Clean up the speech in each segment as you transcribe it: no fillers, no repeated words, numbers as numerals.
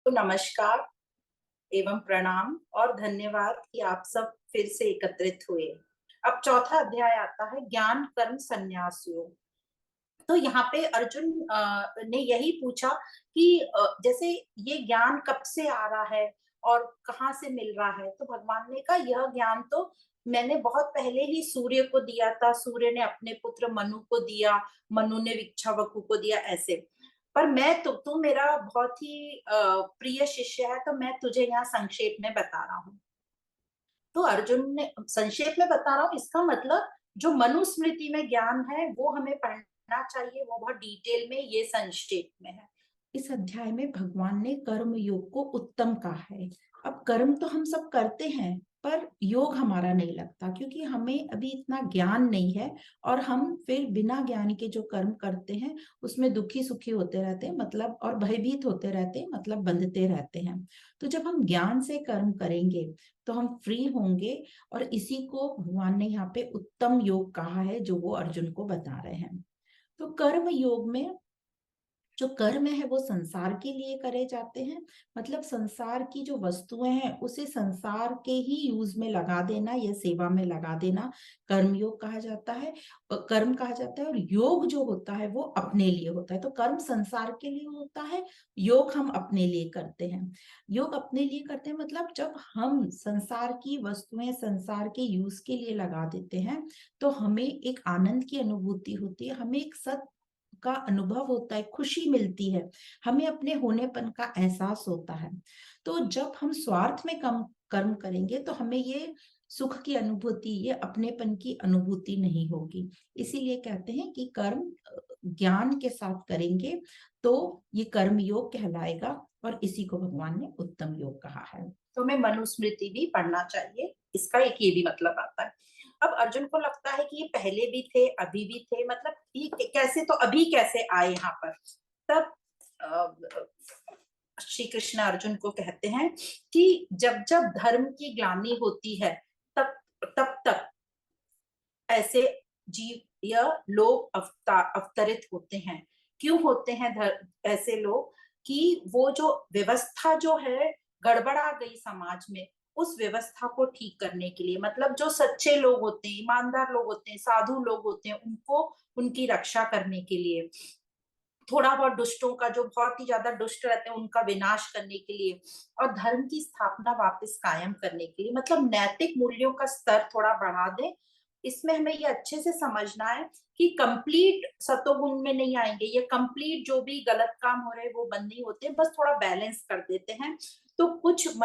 तो नमस्कार एवं प्रणाम और धन्यवाद कि आप सब फिर से एकत्रित हुए। अब चौथा अध्याय आता है ज्ञान कर्म संन्यास योग। तो यहाँ पे अर्जुन ने यही पूछा कि जैसे ये ज्ञान कब से आ रहा है और कहाँ से मिल रहा है। तो भगवान ने कहा यह ज्ञान तो मैंने बहुत पहले ही सूर्य को दिया था, सूर्य ने अपने पुत्र मनु को दिया, मनु ने इक्ष्वाकु को दिया, ऐसे। पर मैं तो तू मेरा बहुत ही प्रिय शिष्य है, तो मैं तुझे यहाँ संक्षेप में बता रहा हूँ। तो अर्जुन ने संक्षेप में बता रहा हूँ, इसका मतलब जो मनुस्मृति में ज्ञान है वो हमें पढ़ना चाहिए, वो बहुत डिटेल में, ये संक्षेप में है। इस अध्याय में भगवान ने कर्म योग को उत्तम कहा है। अब कर्म तो हम सब करते हैं, पर योग हमारा नहीं लगता, क्योंकि हमें अभी इतना ज्ञान नहीं है और हम फिर बिना ज्ञान के जो कर्म करते हैं उसमें दुखी सुखी होते रहते हैं, मतलब, और भयभीत होते रहते हैं, मतलब बंधते रहते हैं। तो जब हम ज्ञान से कर्म करेंगे तो हम फ्री होंगे, और इसी को भगवान ने यहाँ पे उत्तम योग कहा है, जो वो अर्जुन को बता रहे हैं। तो कर्म योग में जो कर्म है वो संसार के लिए करे जाते हैं, मतलब संसार की जो वस्तुएं हैं उसे संसार के ही यूज में लगा देना या सेवा में लगा देना कर्म योग कहा जाता है, कर्म कहा जाता है। और योग जो होता है वो अपने लिए होता है। तो कर्म संसार के लिए होता है, योग हम अपने लिए करते हैं। योग अपने लिए करते हैं मतलब जब हम संसार की वस्तुएं संसार के यूज के लिए लगा देते हैं तो हमें एक आनंद की अनुभूति होती है, हमें एक सत का अनुभव होता है, खुशी मिलती है, हमें अपने होनेपन का एहसास होता है। तो जब हम स्वार्थ में कम कर्म करेंगे तो हमें ये सुख की अनुभूति, ये अपनेपन की अनुभूति नहीं होगी। इसीलिए कहते हैं कि कर्म ज्ञान के साथ करेंगे तो ये कर्म योग कहलाएगा, और इसी को भगवान ने उत्तम योग कहा है। तो हमें मनुस्मृति भी पढ़ना चाहिए, इसका एक ये भी मतलब आता है। अब अर्जुन को लगता है कि ये पहले भी थे, अभी भी थे, मतलब ये कैसे, तो अभी कैसे आए यहाँ पर। तब श्री कृष्ण अर्जुन को कहते हैं कि जब जब धर्म की ग्लानि होती है तब तब तक ऐसे जीव या लोग अवतरित होते हैं। क्यों होते हैं ऐसे लोग? कि वो जो व्यवस्था जो है गड़बड़ा गई समाज में, उस व्यवस्था को ठीक करने के लिए, मतलब जो सच्चे लोग होते हैं, ईमानदार लोग होते हैं, साधु लोग होते हैं, उनको उनकी रक्षा करने के लिए, थोड़ा बहुत दुष्टों का, जो बहुत ही ज्यादा दुष्ट रहते हैं, उनका विनाश करने के लिए, और धर्म की स्थापना वापस कायम करने के लिए, मतलब नैतिक मूल्यों का स्तर थोड़ा बढ़ा दें। इसमें हमें ये अच्छे से समझना है कि कंप्लीट सतोगुण में नहीं आएंगे, ये कंप्लीट जो भी गलत काम हो रहे हैं वो बंद नहीं होते, बस थोड़ा बैलेंस कर देते हैं। तो कुछ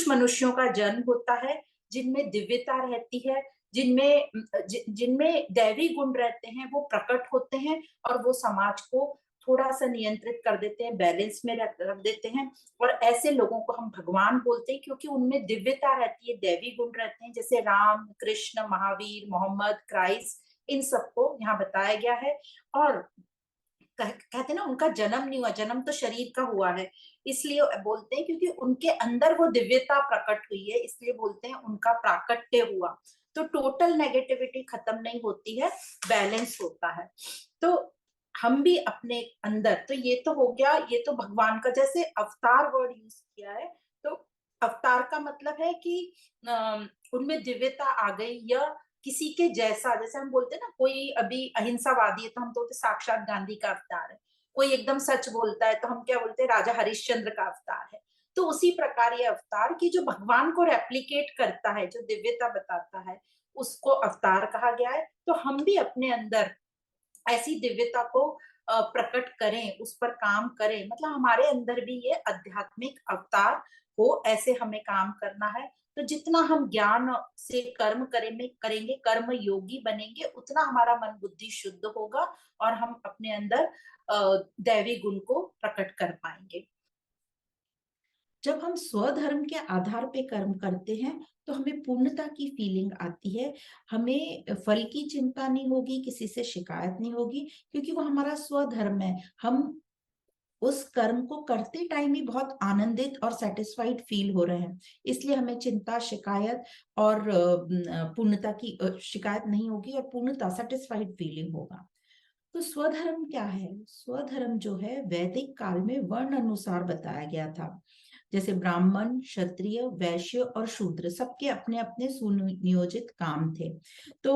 मनुष्यों का जन्म होता है जिनमें दिव्यता रहती है, जिनमें दैवी गुण रहते हैं, वो प्रकट होते हैं, और वो समाज को थोड़ा सा नियंत्रित कर देते हैं, बैलेंस में रख देते हैं। और ऐसे लोगों को हम भगवान बोलते हैं, क्योंकि उनमें दिव्यता रहती है, दैवी गुण रहते हैं, जैसे राम, कृष्ण, महावीर, मोहम्मद, क्राइस्ट, इन सबको यहाँ बताया गया है। और कहते हैं ना, उनका जन्म नहीं हुआ, जन्म तो शरीर का हुआ है, इसलिए बोलते हैं, क्योंकि उनके अंदर वो दिव्यता प्रकट हुई है, इसलिए बोलते हैं उनका प्राकट्य हुआ। तो टोटल नेगेटिविटी खत्म नहीं होती है, बैलेंस होता है। तो हम भी अपने अंदर, तो ये तो हो गया, ये तो भगवान का, जैसे अवतार वर्ड यूज किया है, तो अवतार का मतलब है कि उनमें दिव्यता आ गई, या किसी के जैसा, जैसे हम बोलते हैं ना, कोई अभी अहिंसावादी है तो हम तो बोलते साक्षात गांधी का अवतार है, कोई एकदम सच बोलता है तो हम क्या बोलते हैं, राजा हरिश्चंद्र का अवतार है। तो उसी प्रकार ये अवतार की जो भगवान को रेप्लिकेट करता है, जो दिव्यता बताता है, उसको अवतार कहा गया है। तो हम भी अपने अंदर ऐसी दिव्यता को प्रकट करें, उस पर काम करें, मतलब हमारे अंदर भी ये आध्यात्मिक अवतार हो, ऐसे हमें काम करना है। तो जितना हम ज्ञान से कर्म करेंगे, कर्म योगी बनेंगे, उतना हमारा मन बुद्धि शुद्ध होगा, और हम अपने अंदर दैवी गुण को प्रकट कर पाएंगे। जब हम स्वधर्म के आधार पे कर्म करते हैं तो हमें पूर्णता की फीलिंग आती है, हमें फल की चिंता नहीं होगी, किसी से शिकायत नहीं होगी, क्योंकि वो हमारा स्वधर्म है। हम उस कर्म को करते टाइम ही बहुत आनंदित और सेटिस्फाइड फील हो रहे हैं, इसलिए हमें चिंता, शिकायत और पूर्णता की शिकायत नहीं होगी, और पूर्णता, सेटिस्फाइड फीलिंग होगा। तो स्वधर्म क्या है? स्वधर्म जो है वैदिक काल में वर्ण अनुसार बताया गया था। जैसे ब्राह्मण, क्षत्रिय, वैश्य और शूद्र सबके अपने अपने सुनियोजित काम थे। तो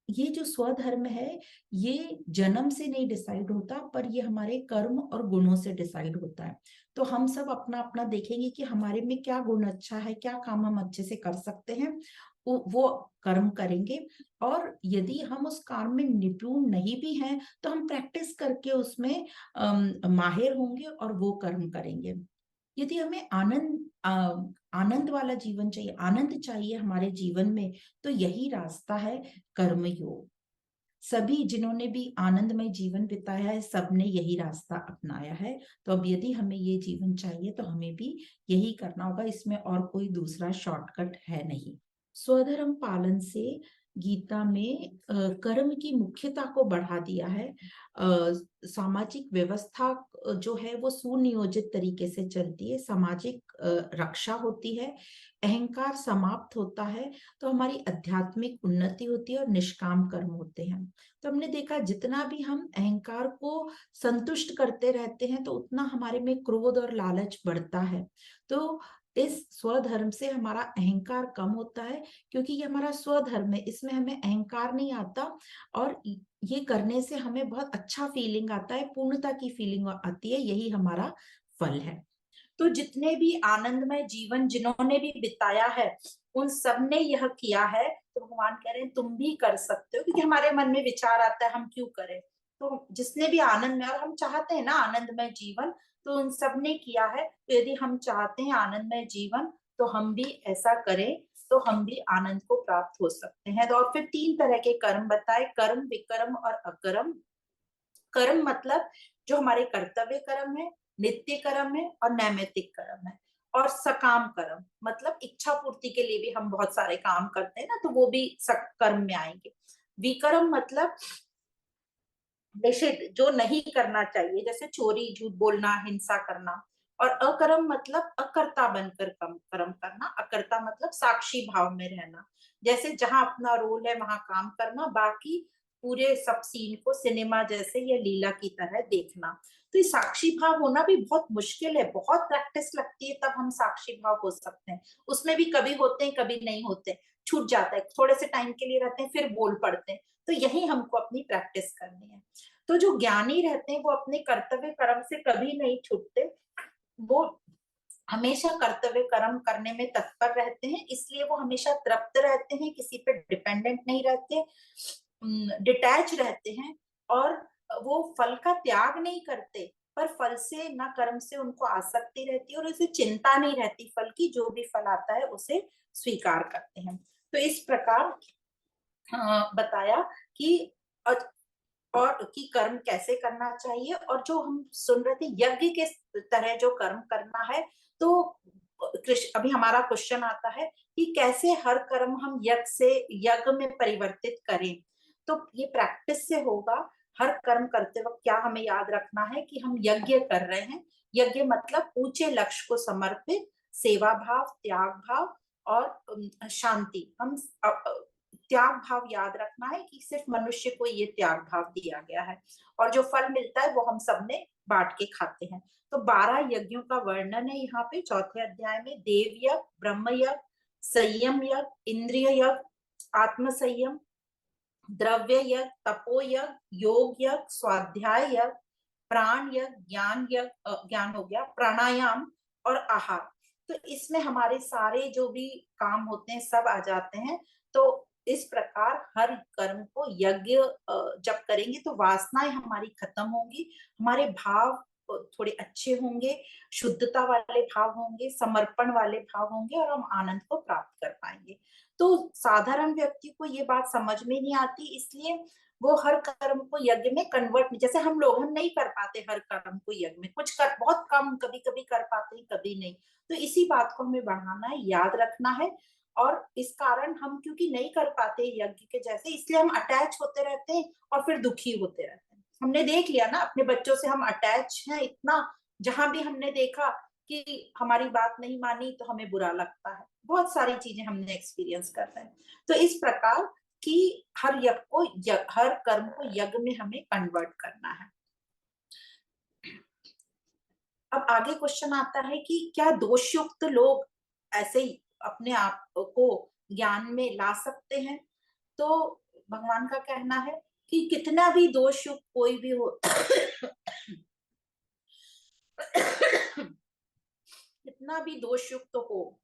ये जो स्वधर्म है ये जन्म से नहीं डिसाइड होता, पर ये हमारे कर्म और गुणों से डिसाइड होता है। तो हम सब अपना अपना देखेंगे कि हमारे में क्या गुण अच्छा है, क्या काम हम अच्छे से कर सकते हैं, वो कर्म करेंगे। और यदि हम उस काम में निपुण नहीं भी हैं तो हम प्रैक्टिस करके उसमें माहिर होंगे और वो कर्म करेंगे। यदि हमें आनंद वाला जीवन चाहिए, आनंद चाहिए हमारे जीवन में, तो यही रास्ता है कर्म योग। सभी जिन्होंने भी आनंदमय जीवन बिताया है सबने यही रास्ता अपनाया है। तो अब यदि हमें ये जीवन चाहिए तो हमें भी यही करना होगा, इसमें और कोई दूसरा शॉर्टकट है नहीं। स्वधर्म पालन से गीता में कर्म की मुख्यता को बढ़ा दिया है। सामाजिक व्यवस्था जो है वो सुनियोजित तरीके से चलती है, सामाजिक रक्षा होती है, अहंकार समाप्त होता है, तो हमारी आध्यात्मिक उन्नति होती है और निष्काम कर्म होते हैं। तो हमने देखा जितना भी हम अहंकार को संतुष्ट करते रहते हैं तो उतना हमारे में क्रोध और लालच बढ़ता है। तो इस स्वधर्म से हमारा अहंकार कम होता है, क्योंकि ये हमारा स्वधर्म है, इसमें हमें अहंकार नहीं आता। और ये करने से हमें बहुत अच्छा फीलिंग आता है, पूर्णता की फीलिंग आती है, यही हमारा फल है। तो जितने भी आनंदमय जीवन जिन्होंने भी बिताया है उन सब ने यह किया है, तो भगवान कह रहे हैं तुम भी कर सकते हो। क्योंकि हमारे मन में विचार आता है हम क्यों करें, तो जिसने भी आनंद में, और हम चाहते हैं ना आनंदमय जीवन, तो उन सब ने किया है। तो यदि हम चाहते हैं आनंदमय जीवन तो हम भी ऐसा करें, तो हम भी आनंद को प्राप्त हो सकते हैं। तो और फिर 3 तरह के कर्म बताए, कर्म, विकर्म और अकर्म। कर्म मतलब जो हमारे कर्तव्य कर्म है, नित्य कर्म है और नैमित्तिक कर्म है। और सकाम कर्म मतलब इच्छा पूर्ति के लिए भी हम बहुत सारे काम करते हैं ना, तो वो भी कर्म में आएंगे। विकर्म मतलब निषिद्ध, जो नहीं करना चाहिए, जैसे चोरी, झूठ बोलना, हिंसा करना। और अकर्म मतलब अकर्ता बनकर कर्म करना। अकर्ता मतलब साक्षी भाव में रहना, जैसे जहां अपना रोल है वहां काम करना, बाकी पूरे सब सीन को सिनेमा जैसे या लीला की तरह देखना। तो ये साक्षी भाव होना भी बहुत मुश्किल है, बहुत प्रैक्टिस लगती है, तब हम साक्षी भाव हो सकते हैं। उसमें भी कभी होते हैं कभी नहीं होते, छूट जाता है, थोड़े से टाइम के लिए रहते हैं फिर बोल पड़ते हैं। तो यही हमको अपनी प्रैक्टिस करनी है। तो जो ज्ञानी रहते हैं वो अपने कर्तव्य कर्म से कभी नहीं छूटते, वो हमेशा कर्तव्य कर्म करने में तत्पर रहते हैं, इसलिए वो हमेशा तृप्त रहते हैं, किसी पे डिपेंडेंट नहीं रहते, डिटैच रहते हैं। और वो फल का त्याग नहीं करते, पर फल से ना कर्म से उनको आसक्ति रहती है और उसे चिंता नहीं रहती फल की, जो भी फल आता है उसे स्वीकार करते हैं। तो इस प्रकार बताया कि और कि कर्म कैसे करना चाहिए। और जो हम सुन रहे थे यज्ञ के तरह जो कर्म करना है, तो अभी हमारा क्वेश्चन आता है कि कैसे हर कर्म हम यज्ञ से यज्ञ में परिवर्तित करें। तो ये प्रैक्टिस से होगा। हर कर्म करते वक्त क्या हमें याद रखना है कि हम यज्ञ कर रहे हैं। यज्ञ मतलब ऊंचे लक्ष्य को समर्पित, सेवा भाव, त्याग भाव और शांति। हम त्याग भाव याद रखना है कि सिर्फ मनुष्य को ये त्याग भाव दिया गया है, और जो फल मिलता है वो हम सबने बांट के खाते हैं। तो 12 यज्ञों का वर्णन है यहाँ पे चौथे अध्याय में। देव यज्ञ, ब्रह्म यज्ञ, संयम यज्ञ, इंद्रिय यज्ञ, आत्म संयम, द्रव्य यज्ञ, तपो यज्ञ, योग यज्ञ, स्वाध्याय यज्ञ, प्राण यज्ञ, ज्ञान यज्ञ, ज्ञान हो गया, प्राणायाम और आहार। तो इसमें हमारे सारे जो भी काम होते हैं सब आ जाते हैं। तो इस प्रकार हर कर्म को यज्ञ जब करेंगे तो वासनाएं हमारी खत्म होंगी, हमारे भाव थोड़े अच्छे होंगे, शुद्धता वाले भाव होंगे, समर्पण वाले भाव होंगे, और हम आनंद को प्राप्त कर पाएंगे। तो साधारण व्यक्ति को ये बात समझ में नहीं आती, इसलिए वो हर कर्म को यज्ञ में कन्वर्ट नहीं, जैसे हम नहीं कर पाते हर कर्म को यज्ञ में, कुछ कर बहुत कम, कभी कभी कर पाते हैं कभी नहीं। तो इसी बात को हमें बढ़ाना है, याद रखना है। और इस कारण हम क्योंकि नहीं कर पाते यज्ञ के जैसे, इसलिए हम अटैच होते रहते हैं और फिर दुखी होते रहते हैं। हमने देख लिया ना अपने बच्चों से, हम अटैच हैं इतना, जहां भी हमने देखा कि हमारी बात नहीं मानी तो हमें बुरा लगता है। बहुत सारी चीजें हमने एक्सपीरियंस कर रहे हैं। तो इस प्रकार कि हर कर्म को यज्ञ में हमें कन्वर्ट करना है। अब आगे क्वेश्चन आता है कि क्या दोषयुक्त लोग ऐसे ही अपने आप को ज्ञान में ला सकते हैं? तो भगवान का कहना है कि कितना भी दोषयुक्त कोई भी हो कितना भी दोषयुक्त हो,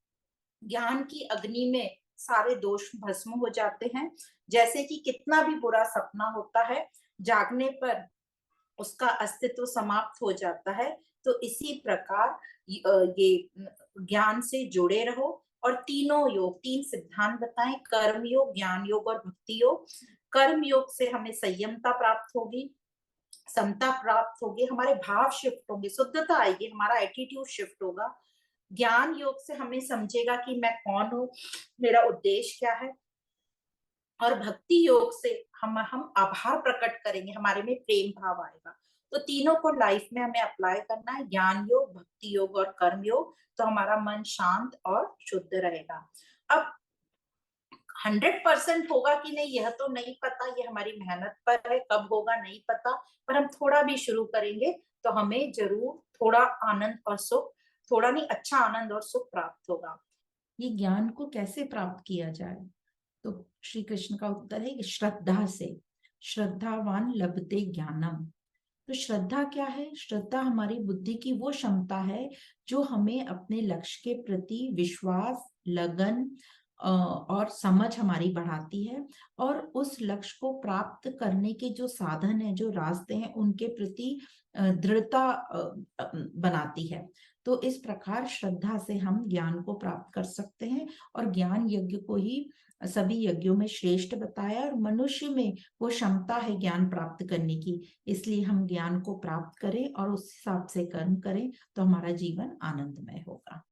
ज्ञान की अग्नि में सारे दोष भस्म हो जाते हैं। जैसे कि कितना भी बुरा सपना होता है, जागने पर उसका अस्तित्व समाप्त हो जाता है। तो इसी प्रकार ये ज्ञान से जुड़े रहो और तीनों योग, तीन सिद्धांत बताएं, कर्म योग, ज्ञान योग और भक्ति योग। कर्म योग से हमें संयमता प्राप्त होगी, समता प्राप्त होगी, हमारे भाव शिफ्ट होंगे, शुद्धता आएगी, हमारा एटीट्यूड शिफ्ट होगा। ज्ञान योग से हमें समझेगा कि मैं कौन हूँ, मेरा उद्देश्य क्या है। और भक्ति योग से हम आभार प्रकट करेंगे, हमारे में प्रेम भाव आएगा। तो तीनों को लाइफ में हमें अप्लाई करना है, ज्ञान योग, भक्ति योग और कर्म योग। तो हमारा मन शांत और शुद्ध रहेगा। अब 100% होगा कि नहीं यह तो नहीं पता, ये हमारी मेहनत पर है, कब होगा नहीं पता, पर हम थोड़ा भी शुरू करेंगे तो हमें जरूर थोड़ा आनंद और सुख, थोड़ा नहीं अच्छा आनंद और सुख प्राप्त होगा। ये ज्ञान को कैसे प्राप्त किया जाए? तो श्री कृष्ण का उत्तर है कि श्रद्धा से। श्रद्धावान लभते ज्ञानम। तो श्रद्धा क्या है? श्रद्धा हमारी बुद्धि की वो क्षमता है जो हमें अपने लक्ष्य के प्रति विश्वास, लगन और समझ हमारी बढ़ाती है, और उस लक्ष्य को प्राप्त करने के जो साधन है, जो रास्ते हैं, उनके प्रति दृढ़ता बनाती है। तो इस प्रकार श्रद्धा से हम ज्ञान को प्राप्त कर सकते हैं, और ज्ञान यज्ञ को ही सभी यज्ञों में श्रेष्ठ बताया, और मनुष्य में वो क्षमता है ज्ञान प्राप्त करने की। इसलिए हम ज्ञान को प्राप्त करें और उस हिसाब से कर्म करें तो हमारा जीवन आनंदमय होगा।